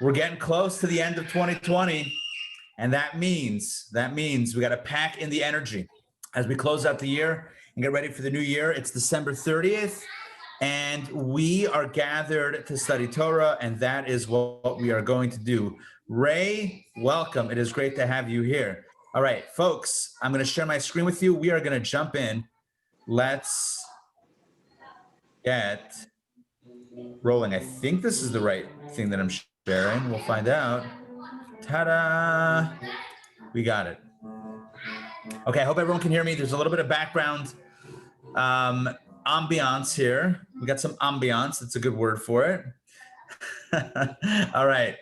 We're getting close to the end of 2020, and that means we got to pack in the energy as we close out the year and get ready for the new year. It's December 30th, and we are gathered to study Torah, and that is what we are going to do. Ray, welcome. It is great to have you here. All right, folks, I'm going to share my screen with you. We are going to jump in. Let's get rolling. I think this is the right thing that I'm sharing. We'll find out. Ta-da! We got it. Okay, I hope everyone can hear me. There's a little bit of background ambiance here. We got some ambiance. That's a good word for it. All right,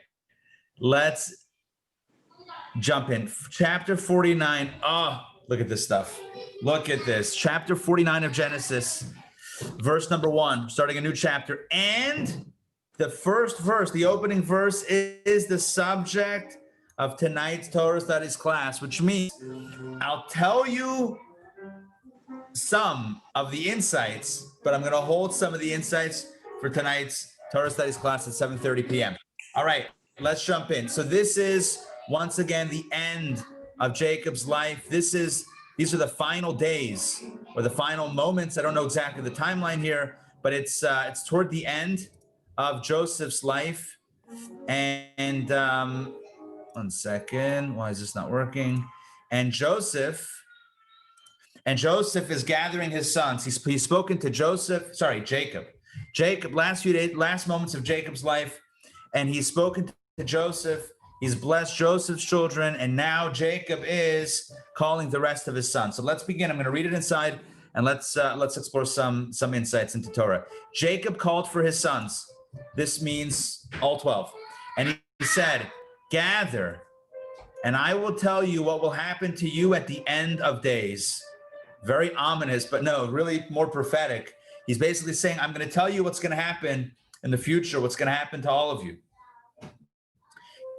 let's jump in. Chapter 49. Oh, look at this stuff. Look at this. Chapter 49 of Genesis, verse number 1, starting a new chapter. And the first verse, the opening verse, is the subject of tonight's Torah studies class, which means I'll tell you some of the insights, but I'm going to hold some of the insights for tonight's Torah studies class at 7:30 p.m. All right, let's jump in. So this is, once again, the end of Jacob's life. These are the final days or the final moments. I don't know exactly the timeline here, but it's toward the end of Joseph's life. And one second, why is this not working? And Joseph is gathering his sons. He's spoken to Jacob. Last moments of Jacob's life, and he's spoken to Joseph. He's blessed Joseph's children, and now Jacob is calling the rest of his sons. So let's begin. I'm going to read it inside, and let's explore some insights into Torah. Jacob called for his sons. This means all 12. And he said, "Gather, and I will tell you what will happen to you at the end of days." Very ominous, but no, really more prophetic. He's basically saying, I'm going to tell you what's going to happen in the future, what's going to happen to all of you.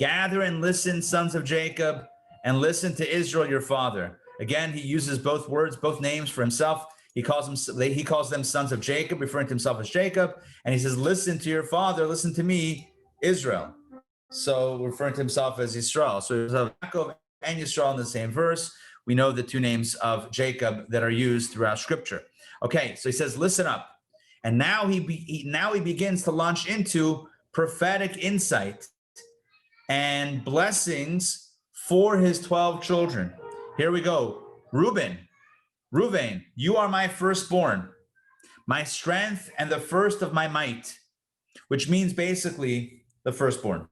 Gather and listen, sons of Jacob, and listen to Israel, your father. Again, he uses both words, both names for himself. He calls them sons of Jacob, referring to himself as Jacob. And he says, listen to your father, listen to me, Israel. So referring to himself as Yisrael. So there's Jacob and Yisrael in the same verse. We know the two names of Jacob that are used throughout Scripture. Okay, so he says, listen up. And now he begins to launch into prophetic insight and blessings for his 12 children. Here we go. Reuben, you are my firstborn, my strength and the first of my might, which means basically the firstborn.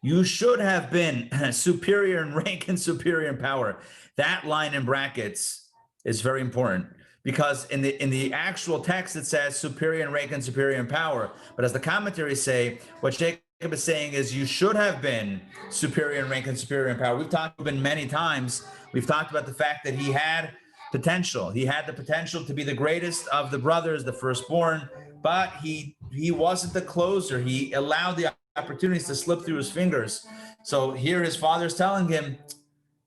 You should have been superior in rank and superior in power. That line in brackets is very important because in the actual text it says superior in rank and superior in power. But as the commentaries say, what Jacob is saying is you should have been superior in rank and superior in power. We've talked about many times. We've talked about the fact that he had potential. He had the potential to be the greatest of the brothers, the firstborn, but he wasn't the closer. He allowed the opportunities to slip through his fingers. So here his father's telling him,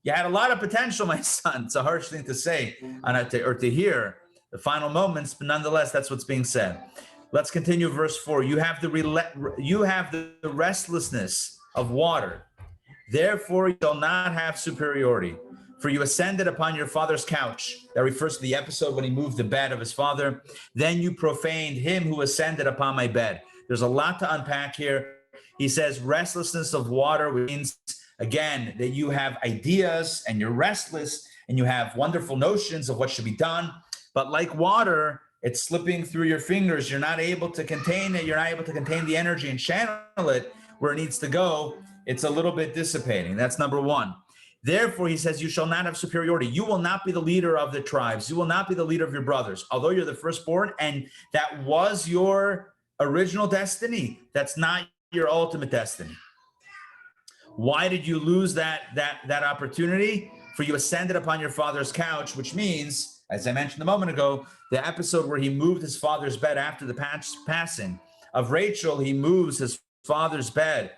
you had a lot of potential, my son. It's a harsh thing to say or to hear the final moments, but nonetheless, that's what's being said. Let's continue verse 4. You have the restlessness of water. Therefore, you shall not have superiority. For you ascended upon your father's couch. That refers to the episode when he moved the bed of his father. Then you profaned him who ascended upon my bed. There's a lot to unpack here. He says restlessness of water, which means, again, that you have ideas and you're restless and you have wonderful notions of what should be done. But like water, it's slipping through your fingers. You're not able to contain it. You're not able to contain the energy and channel it where it needs to go. It's a little bit dissipating. That's number one. Therefore, he says, you shall not have superiority. You will not be the leader of the tribes. You will not be the leader of your brothers. Although you're the firstborn and that was your original destiny, that's not your ultimate destiny. Why did you lose that opportunity? For you ascended upon your father's couch, which means, as I mentioned a moment ago, the episode where he moved his father's bed after the passing of Rachel, he moves his father's bed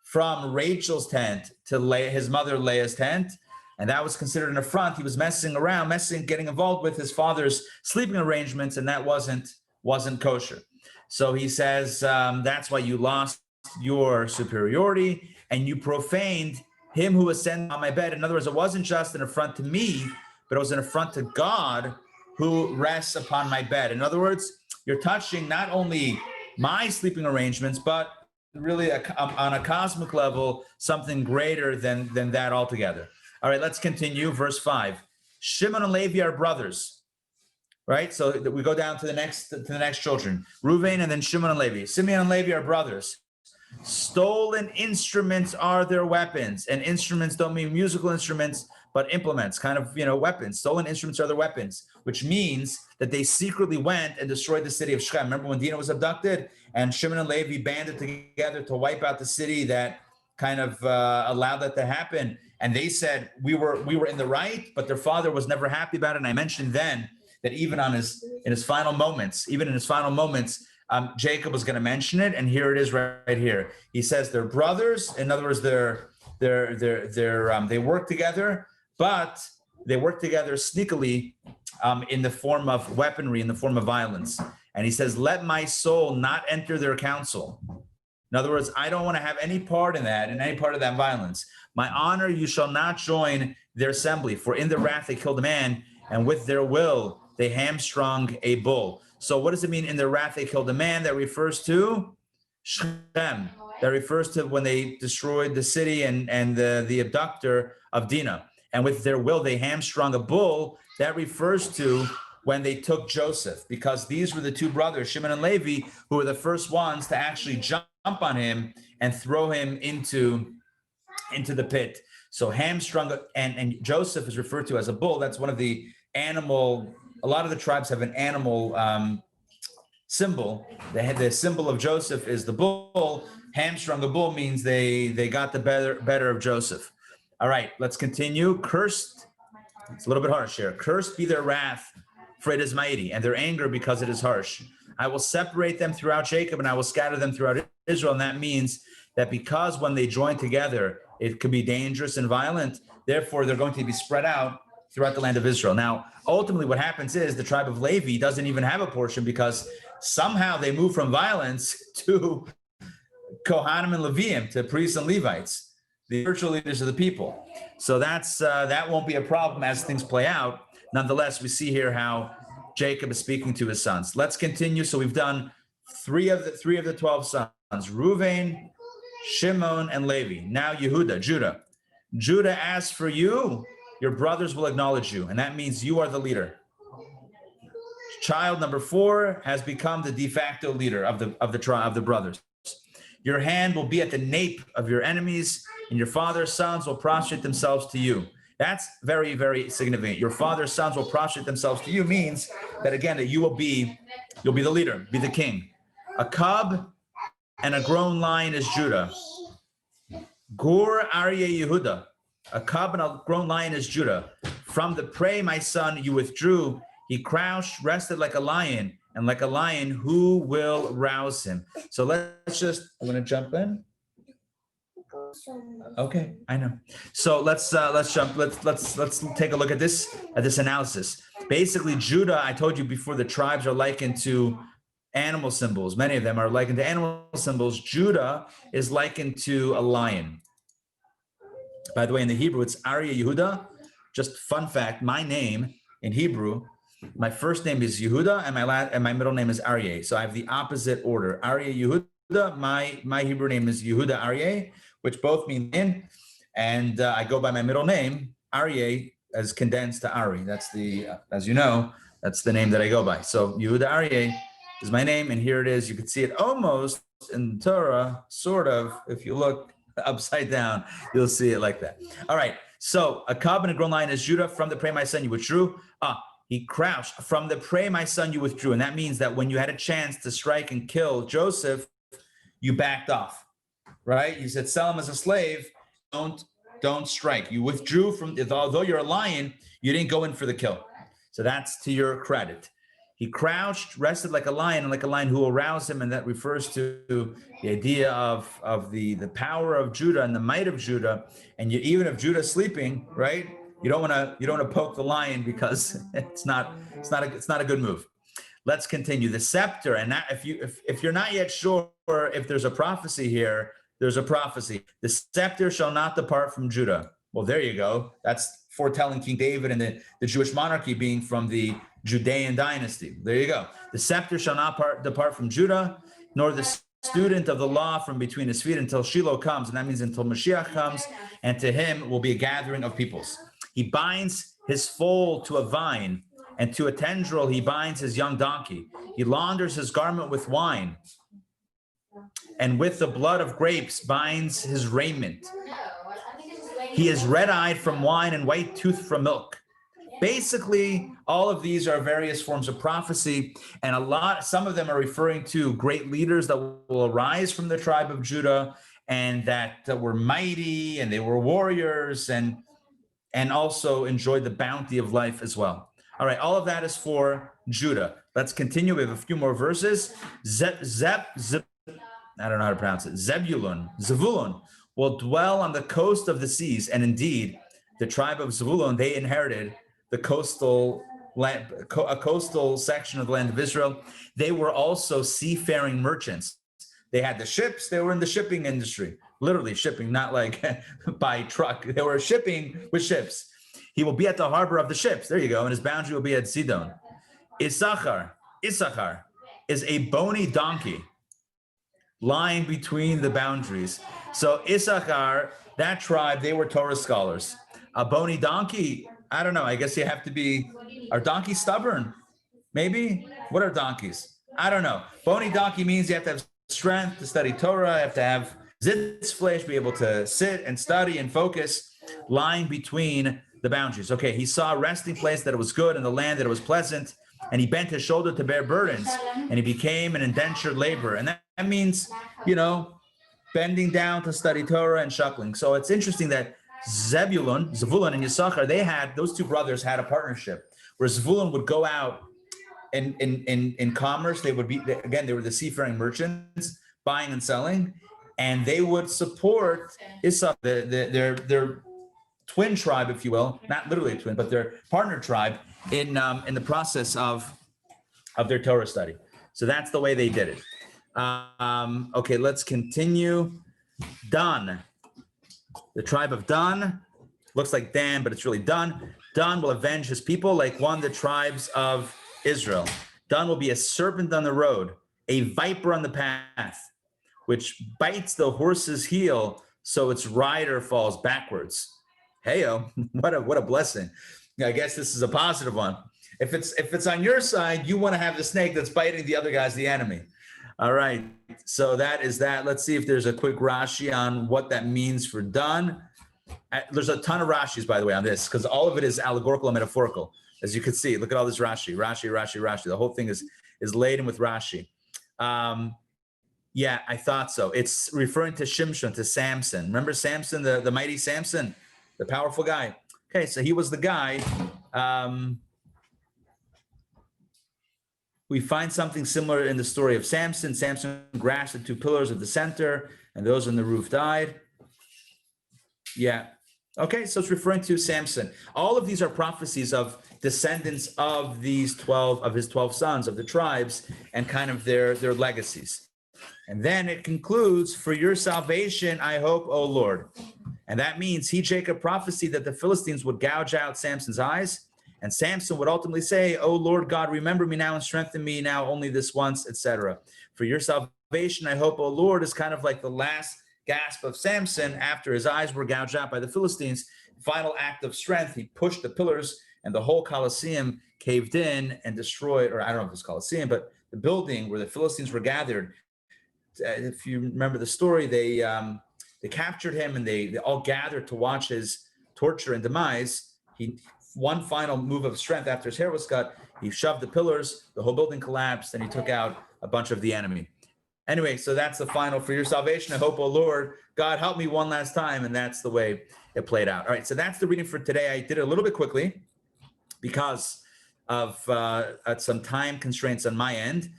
from Rachel's tent to his mother Leah's tent, and that was considered an affront. He was getting involved with his father's sleeping arrangements, and that wasn't kosher. So he says, that's why you lost your superiority, and you profaned him who ascended on my bed. In other words, it wasn't just an affront to me, but it was an affront to God who rests upon my bed. In other words, you're touching not only my sleeping arrangements, but really on a cosmic level, something greater than that altogether. All right, let's continue. Verse 5. Shimon and Levi are brothers, right? So we go down to the next children. Reuven and then Shimon and Levi. Simeon and Levi are brothers. Stolen instruments are their weapons, and instruments don't mean musical instruments, but implements, kind of, weapons. Stolen instruments are their weapons, which means that they secretly went and destroyed the city of Shechem. Remember when Dinah was abducted and Shimon and Levi banded together to wipe out the city that kind of allowed that to happen. And they said, we were in the right, but their father was never happy about it. And I mentioned then that even in his final moments, Jacob was going to mention it, and here it is right here. He says they're brothers. In other words, they work together, but they work together sneakily in the form of weaponry, in the form of violence. And he says, "Let my soul not enter their counsel." In other words, I don't want to have any part in any part of that violence. My honor, you shall not join their assembly, for in their wrath they killed a man, and with their will they hamstrung a bull. So what does it mean in their wrath they killed a man? That refers to Shechem. That refers to when they destroyed the city and the abductor of Dinah. And with their will they hamstrung a bull. That refers to when they took Joseph, because these were the two brothers, Shimon and Levi, who were the first ones to actually jump on him and throw him into the pit. So hamstrung, and Joseph is referred to as a bull. That's one of the animal. A lot of the tribes have an animal symbol. The symbol of Joseph is the bull. Hamstrung the bull means they got the better of Joseph. All right, let's continue. Cursed, it's a little bit harsh here. Cursed be their wrath, for it is mighty, and their anger because it is harsh. I will separate them throughout Jacob, and I will scatter them throughout Israel. And that means that because when they join together, it could be dangerous and violent. Therefore, they're going to be spread out throughout the land of Israel. Now, ultimately, what happens is the tribe of Levi doesn't even have a portion, because somehow they move from violence to Kohanim and Leviim, to priests and Levites, the spiritual leaders of the people. So that won't be a problem as things play out. Nonetheless, we see here how Jacob is speaking to his sons. Let's continue. So we've done three of the 12 sons: Reuven, Shimon, and Levi. Now Yehuda, Judah. Judah, as for you, your brothers will acknowledge you, and that means you are the leader. Child number 4 has become the de facto leader of the brothers. Your hand will be at the nape of your enemies, and your father's sons will prostrate themselves to you. That's very, very significant. Your father's sons will prostrate themselves to you means that, again, that you'll be the leader, be the king. A cub and a grown lion is Judah. Gur Aryeh Yehuda. A cub and a grown lion is Judah. From the prey, my son, you withdrew. He crouched, rested like a lion, and like a lion, who will rouse him? So I'm going to jump in. Okay, I know. So let's jump. Let's take a look at this analysis. Basically, Judah, I told you before, the tribes are likened to animal symbols. Many of them are likened to animal symbols. Judah is likened to a lion. By the way, in the Hebrew, it's Aryeh Yehuda. Just fun fact: my name in Hebrew, my first name is Yehuda, and my middle name is Aryeh. So I have the opposite order. Aryeh Yehuda. My Hebrew name is Yehuda Aryeh, which both mean in, and I go by my middle name, Aryeh, as condensed to Ari. That's as you know, that's the name that I go by. So Yehuda Aryeh is my name, and here it is. You can see it almost in Torah, sort of. If you look upside down, you'll see it like that. All right. So a cub and a grown lion is Judah. From the prey, my son, you withdrew. He crouched. From the prey, my son, you withdrew. And that means that when you had a chance to strike and kill Joseph, you backed off. Right? You said, sell him as a slave. Don't strike. You withdrew from, although you're a lion, you didn't go in for the kill. So that's to your credit. He crouched, rested like a lion, and like a lion who will rouse him. And that refers to the idea of the power of Judah and the might of Judah. And even if Judah's sleeping, right? You don't want to poke the lion, because it's not a good move. Let's continue. The scepter, and that, if you're not yet sure if there's a prophecy here, there's a prophecy. The scepter shall not depart from Judah. Well, there you go. That's foretelling King David and the Jewish monarchy being from the Judean dynasty. There you go. The scepter shall not depart from Judah, nor the student of the law from between his feet until Shiloh comes. And that means until Mashiach comes, and to him will be a gathering of peoples. He binds his foal to a vine, and to a tendril he binds his young donkey. He launders his garment with wine, and with the blood of grapes binds his raiment. He is red-eyed from wine and white-toothed from milk. Basically, all of these are various forms of prophecy, and some of them are referring to great leaders that will arise from the tribe of Judah, and that were mighty, and they were warriors, and also enjoyed the bounty of life as well. All right, all of that is for Judah. Let's continue. We have a few more verses. I don't know how to pronounce it. Zebulun will dwell on the coast of the seas, and indeed, the tribe of Zebulun, they inherited the coastal land, a coastal section of the land of Israel. They were also seafaring merchants. They had the ships. They were in the shipping industry, literally shipping, not like by truck. They were shipping with ships. He will be at the harbor of the ships. There you go. And his boundary will be at Sidon. Issachar is a bony donkey lying between the boundaries. So Issachar, that tribe, they were Torah scholars. A bony donkey, I don't know. I guess you have to be, are donkeys stubborn? Maybe? What are donkeys? I don't know. Bony donkey means you have to have strength to study Torah. You have to have zitzfleisch, be able to sit and study and focus, lying between the boundaries. Okay, he saw a resting place that it was good and the land that it was pleasant, and he bent his shoulder to bear burdens, and he became an indentured laborer. And that means, bending down to study Torah and shuckling. So it's interesting that Zebulun and Yisachar, those two brothers had a partnership where Zebulun would go out in commerce. They were the seafaring merchants buying and selling, and they would support Issachar, their twin tribe, if you will, not literally a twin, but their partner tribe in the process of their Torah study. So that's the way they did it. Okay, let's continue. Dan, the tribe of Dan, looks like Dan, but it's really Dan. Dan will avenge his people like one of the tribes of Israel. Dan will be a serpent on the road, a viper on the path, which bites the horse's heel so its rider falls backwards. Heyo, what a blessing. I guess this is a positive one. If it's on your side, you want to have the snake that's biting the other guy's the enemy. All right, so that is that. Let's see if there's a quick Rashi on what that means for Dan. There's a ton of Rashis, by the way, on this, because all of it is allegorical and metaphorical. As you can see, look at all this Rashi. The whole thing is laden with Rashi. Yeah, I thought so. It's referring to Shimshon, to Samson. Remember Samson, the mighty Samson, the powerful guy? Okay, so he was the guy. We find something similar in the story of Samson. Samson grasped the two pillars of the center, and those on the roof died. Yeah. Okay, so it's referring to Samson. All of these are prophecies of descendants of his 12 sons, of the tribes, and kind of their legacies. And then it concludes, for your salvation, I hope, O Lord. And that means Jacob prophesied that the Philistines would gouge out Samson's eyes. And Samson would ultimately say, O Lord God, remember me now and strengthen me now only this once, etc. For your salvation, I hope, O Lord, is kind of like the last gasp of Samson after his eyes were gouged out by the Philistines. Final act of strength, he pushed the pillars and the whole Colosseum caved in and destroyed, or I don't know if it's Colosseum, but the building where the Philistines were gathered. If you remember the story, they captured him and they all gathered to watch his torture and demise. One final move of strength after his hair was cut, he shoved the pillars, the whole building collapsed, and he took out a bunch of the enemy. Anyway, so that's the final, for your salvation, I hope, O Lord, God, help me one last time, and that's the way it played out. All right, so that's the reading for today. I did it a little bit quickly because of some time constraints on my end.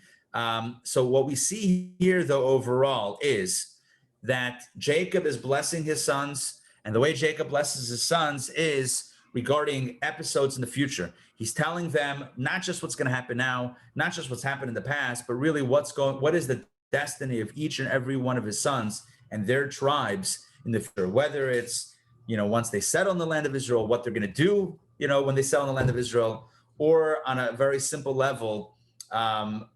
So what we see here, though, overall, is that Jacob is blessing his sons, and the way Jacob blesses his sons is regarding episodes in the future. He's telling them not just what's going to happen now, not just what's happened in the past, but really what is the destiny of each and every one of his sons and their tribes in the future, whether it's, once they settle in the land of Israel, what they're going to do, when they settle in the land of Israel, or on a very simple level,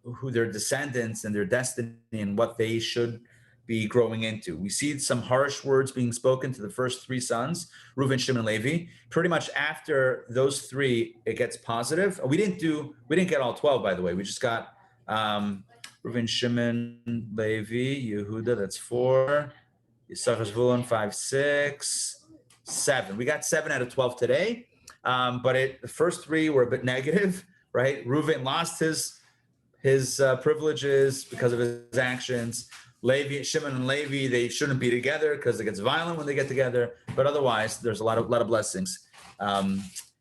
who their descendants and their destiny and what they should be growing into. We see some harsh words being spoken to the first three sons, Reuven, Shimon, and Levi. Pretty much after those three, it gets positive. We didn't get all 12, by the way. We just got Reuven, Shimon, Levi, Yehuda, that's 4. Yisachar, Zvulun, 5, 6, 7. We got 7 out of 12 today. But the first 3 were a bit negative, right? Reuven lost his privileges because of his actions. Shimon and Levi, they shouldn't be together because it gets violent when they get together. But otherwise, there's a lot of blessings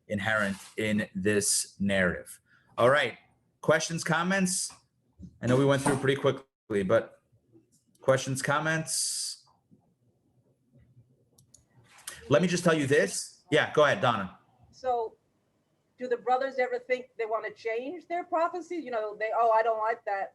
inherent in this narrative. All right, questions, comments? I know we went through pretty quickly, but questions, comments? Let me just tell you this. Yeah, go ahead, Donna. So do the brothers ever think they want to change their prophecies? I don't like that,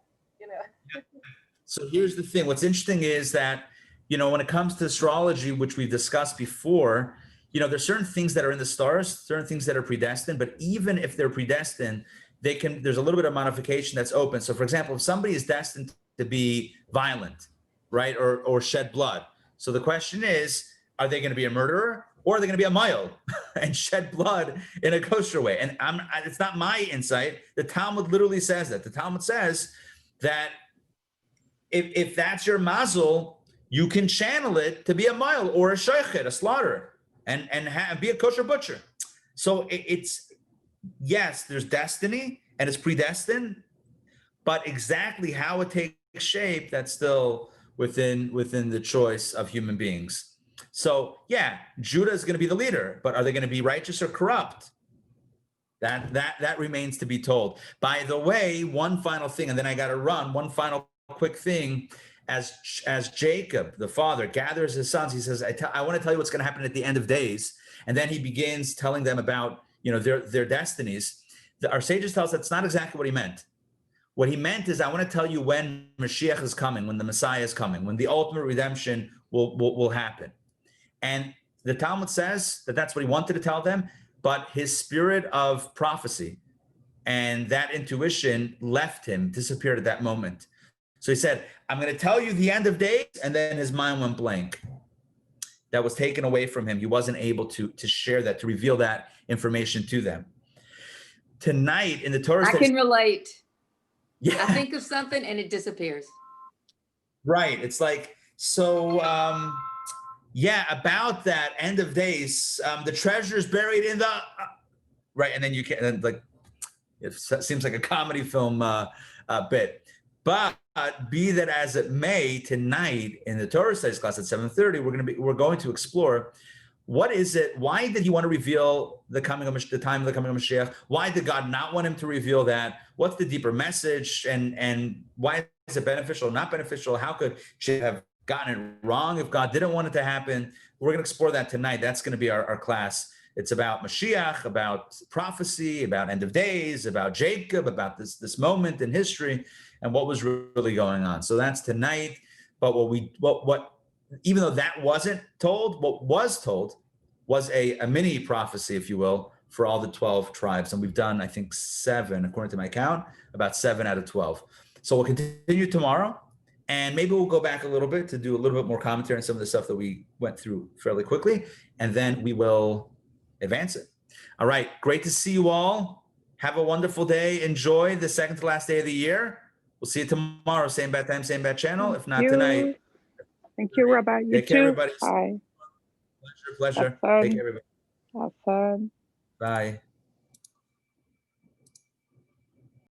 So here's the thing. What's interesting is that, when it comes to astrology, which we've discussed before, there's certain things that are in the stars, certain things that are predestined, but even if they're predestined, there's a little bit of modification that's open. So for example, if somebody is destined to be violent, right, or shed blood. So the question is, are they going to be a murderer? Or are they going to be a mile and shed blood in a kosher way? And it's not my insight. The Talmud literally says that. The Talmud says that if that's your mazel, you can channel it to be a mile or a shochet, a slaughterer, and be a kosher butcher. So it's, yes, there's destiny and it's predestined, but exactly how it takes shape, that's still within the choice of human beings. So yeah, Judah is going to be the leader, but are they going to be righteous or corrupt? That remains to be told. By the way, one final thing, and then I got to run. One final quick thing, as Jacob, the father, gathers his sons, he says, I want to tell you what's going to happen at the end of days. And then he begins telling them about, their destinies. Our sages tell us that's not exactly what he meant. What he meant is, I want to tell you when Mashiach is coming, when the Messiah is coming, when the ultimate redemption will happen. And the Talmud says that that's what he wanted to tell them, but his spirit of prophecy and that intuition left him, disappeared at that moment. So he said, I'm going to tell you the end of days, and then his mind went blank. That was taken away from him. He wasn't able to share that, to reveal that information to them. Tonight in the Torah I can relate. Yeah. I think of something and it disappears. Right. It's like, so yeah, about that end of days, the treasure is buried in the right, and then you can, and like, it seems like a comedy film bit. But be that as it may, tonight in the Torah studies class at 7:30, we're going to explore what is it. Why did he want to reveal the time of the coming of Mashiach? Why did God not want him to reveal that? What's the deeper message, and why is it beneficial or not beneficial? How could she have gotten it wrong if God didn't want it to happen? We're going to explore that tonight. That's going to be our class. It's about Mashiach, about prophecy, about end of days, about Jacob, about this moment in history and what was really going on. So that's tonight. But what even though that wasn't told, what was told was a mini prophecy, if you will, for all the 12 tribes. And we've done, I think, 7, according to my count, about 7 out of 12. So we'll continue tomorrow. And maybe we'll go back a little bit to do a little bit more commentary on some of the stuff that we went through fairly quickly. And then we will advance it. All right. Great to see you all. Have a wonderful day. Enjoy the second to last day of the year. We'll see you tomorrow. Same bad time, same bad channel. If not tonight. Thank you, Rabbi. You Take care, everybody. Bye. Pleasure. Take care, everybody. Have fun. Bye.